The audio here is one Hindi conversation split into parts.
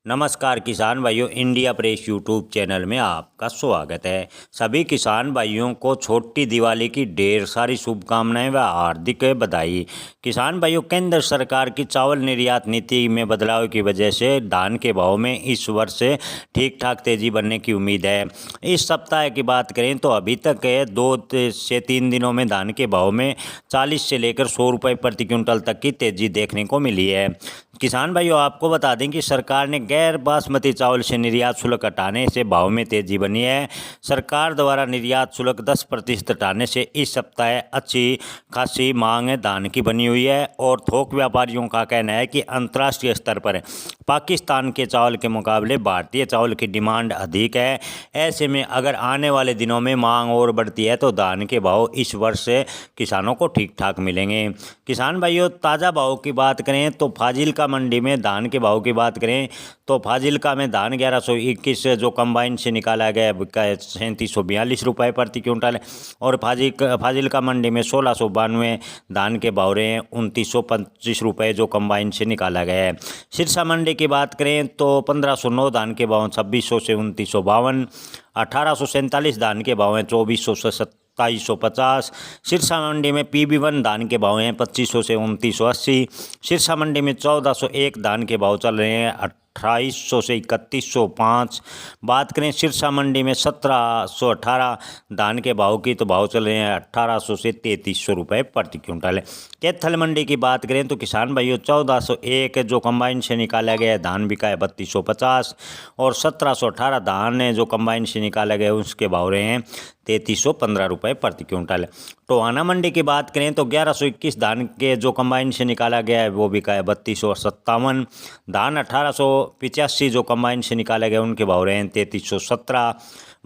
नमस्कार किसान भाइयों, इंडिया प्रेस यूट्यूब चैनल में आपका स्वागत है। सभी किसान भाइयों को छोटी दिवाली की ढेर सारी शुभकामनाएं व हार्दिक बधाई। किसान भाइयों, केंद्र सरकार की चावल निर्यात नीति में बदलाव की वजह से धान के भाव में इस वर्ष ठीक ठाक तेजी बनने की उम्मीद है। इस सप्ताह की बात करें तो अभी तक 2 से 3 दिनों में धान के भाव में 40 से लेकर 100 रुपये प्रति क्विंटल तक की तेजी देखने को मिली है। किसान भाइयों, आपको बता दें कि सरकार ने गैर बासमती चावल से निर्यात शुल्क हटाने से भाव में तेजी बनी है। सरकार द्वारा निर्यात शुल्क 10% हटाने से इस सप्ताह अच्छी खासी मांग धान की बनी हुई है और थोक व्यापारियों का कहना है कि अंतर्राष्ट्रीय स्तर पर पाकिस्तान के चावल के मुकाबले भारतीय चावल की डिमांड अधिक है। ऐसे में अगर आने वाले दिनों में मांग और बढ़ती है तो धान के भाव इस वर्ष किसानों को ठीक ठाक मिलेंगे। किसान भाइयों, ताज़ा भाव की बात करें तो फाजिल्का मंडी में धान के भाव की बात करें तो फाजिल्का में धान 1121 जो कंबाइन से निकाला गया बिका है 3742 रुपये प्रति क्विंटल और फाजिल्का मंडी में 1692 धान के भाव रहे हैं 2925 रुपये जो कंबाइन से निकाला गया है। सिरसा मंडी की बात करें तो 1509 धान के भाव 2600 से 2952, 1847 धान के भाव हैं 2400 से 2750। सिरसा मंडी में PB1 धान के भाव हैं 2500 से 2980। सिरसा मंडी में 1401 धान के भाव चल रहे हैं 2800 से 3105। बात करें सिरसा मंडी में 1718 धान के भाव की तो भाव चल रहे हैं 1800 से 3300 रुपये प्रति क्विंटल। कैथल मंडी की बात करें तो किसान भाइयों 1401 जो कंबाइन से निकाला गया है धान बिका है 3250 और 1718 धान जो कंबाइन से निकाला गया है उसके भाव रहे हैं 3315 रुपये प्रति क्विंटल। टोहाना मंडी की बात करें तो 1121 धान के जो कंबाइन से निकाला गया है वो बिका है 3257। धान 1885 जो कंबाइन से निकाला गया उनके भाव रहे हैं 3317।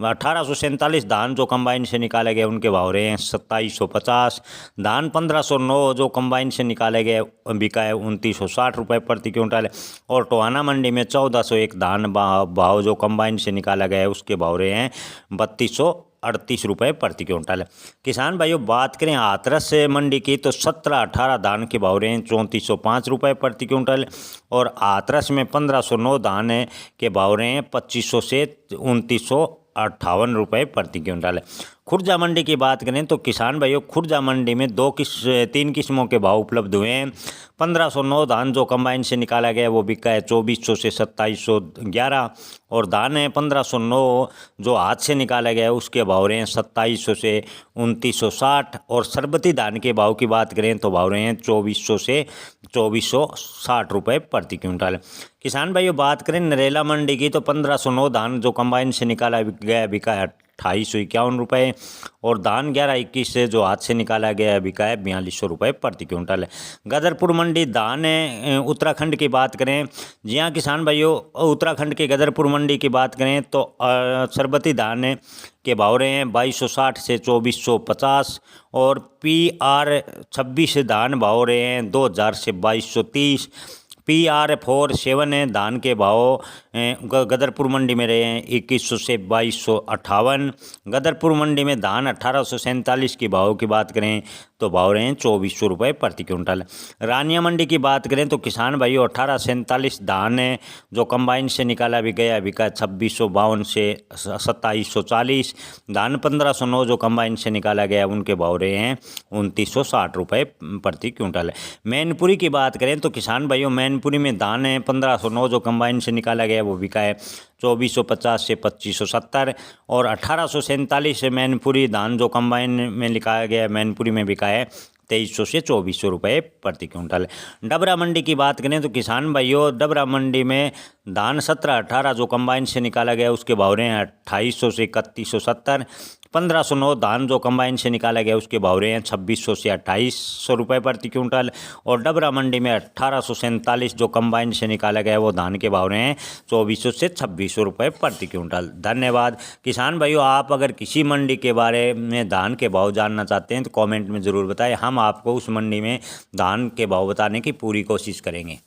1847 धान जो कंबाइन से निकाले गए उनके भाव रहे हैं 2750। धान 1509 जो कंबाइन से निकाले गए बिका है 2960 रुपये प्रति क्विंटल और टोहाना मंडी में 1401 धान भाव जो कंबाइन से निकाला गया है उसके भाव रहे हैं 3238 रुपये प्रति क्विंटल। किसान भाइयों, बात करें हाथरस मंडी की तो 1718 धान के भाव रहे हैं 3405 रुपये प्रति क्विंटल और हाथरस में 1509 धान के भाव रहे हैं 2500 से 2958 रुपये प्रति क्विंटल। खुर्जा मंडी की बात करें तो किसान भाइयों खुर्जा मंडी में 3 किस्मों के भाव उपलब्ध हुए हैं। 1509 धान जो कंबाइन से निकाला गया वो बिका है 2400 से 2711 और धान है 1509 जो हाथ से निकाला गया है उसके भाव रहे हैं 2700 से 2960 और सरबती धान के भाव की बात करें तो भाव रहे हैं 2400 से 2460 रुपये प्रति क्विंटल। किसान भाइयों, बात करें नरेला मंडी की तो 1509 धान जो कंबाइन से निकाला गया बिका है 2851 रुपये और धान 1121 से जो हाथ से निकाला गया बिका है 4200 रुपये प्रति क्विंटल। गदरपुर मंडी धान उत्तराखंड की बात करें, जी हाँ किसान भाइयों, उत्तराखंड के गदरपुर मंडी की बात करें तो सरबती धान के भाव रहे हैं 2260 से 2450 और PR 26 धान भाव रहे हैं 2000 से 2230। PR47 धान के भाव गदरपुर मंडी में रहे हैं 2100 से 2258। गदरपुर मंडी में धान 1847 के भाव की बात करें तो भाव रहे हैं 2400 रुपये प्रति क्विंटल। रानिया मंडी की बात करें तो किसान भाइयों 1847 धान जो कंबाइन से निकाला भी गया बिका 2652 से 2740। धान 1509 जो कंबाइन से निकाला गया उनके भाव रहे हैं 2960 रुपये प्रति क्विंटल। मैनपुरी की बात करें तो किसान भाइयों मैनपुरी में धान 1509 जो कंबाइन से निकाला गया वो बिका है 2450 से 2570 और 1847 मैनपुरी धान जो कंबाइन में लिखाया गया मैनपुरी में बिका है 2300 से 2400 रुपये प्रति क्विंटल। डबरा मंडी की बात करें तो किसान भाइयों डबरा मंडी में धान 1718 जो कंबाइन से निकाला गया उसके भाव रहे हैं 2800 से 3170। 1509 धान जो कंबाइन से निकाला गया उसके भाव रहे हैं 2600 से 2800 रुपये प्रति क्विंटल और डबरा मंडी में 1847 जो कंबाइन से निकाला गया वो धान के भाव रहे हैं 2400 से 2600 रुपये प्रति क्विंटल। धन्यवाद। किसान भाइयों, आप अगर किसी मंडी के बारे में धान के भाव जानना चाहते हैं तो कॉमेंट में ज़रूर बताएं, हम आपको उस मंडी में धान के भाव बताने की पूरी कोशिश करेंगे।